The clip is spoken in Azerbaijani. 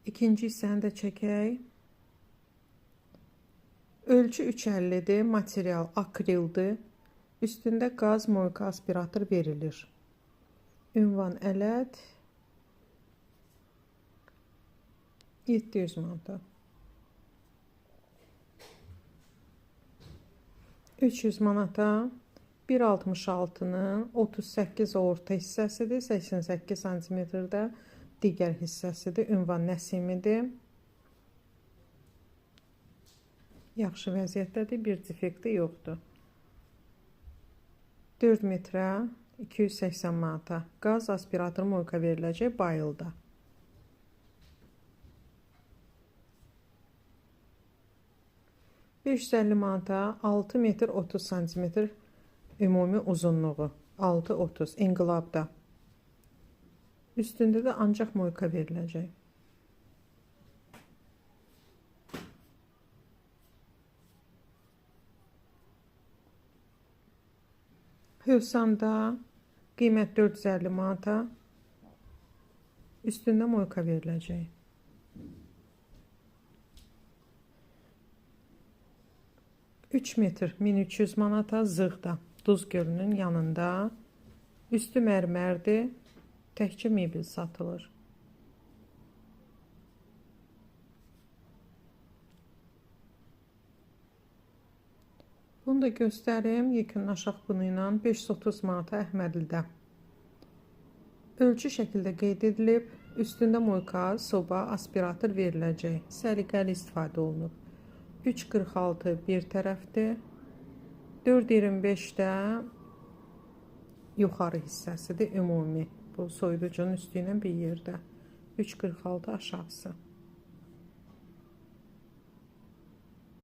İkinci hissəni də çəkək. Ölçü 3.50-dir, material akrildir. Üstündə qaz moyka aspirator verilir. Ünvan ələd 700 manata. 300 manata 1.66-nın 38 orta hissəsidir, 88 cm-də digər hissəsidir. Ünvan Nəsimidir. Yaxşı vəziyyətdədir, bir defekti yoxdur. 4 metrə 280 manata. Qaz aspirator moyka veriləcək bayılda. $550 manata 6 metr 30 cm ümumi uzunluğu. 6.30 İnqilabda. Üstündə də ancaq moyka veriləcək. Hövsanda qiymət 450 manata. Üstündə moyka veriləcək. Üç metr 1300 manata Zığda. Duz gölünün yanında. Üstü mərmərdir. Təkcə mebel satılır. Bunu da göstərim. Yekunlaşaq bunu ilə 530 manata Əhmədlidə. Ölçü şəkildə qeyd edilib. Üstündə moyka, soba, aspirator veriləcək. Səliqəli istifadə olunub. 3.46 bir tərəfdir. 4.25-də yuxarı hissəsidir ümumi. Bu soyuducunun üstü ilə bir yerdə. 3.46 aşağısı.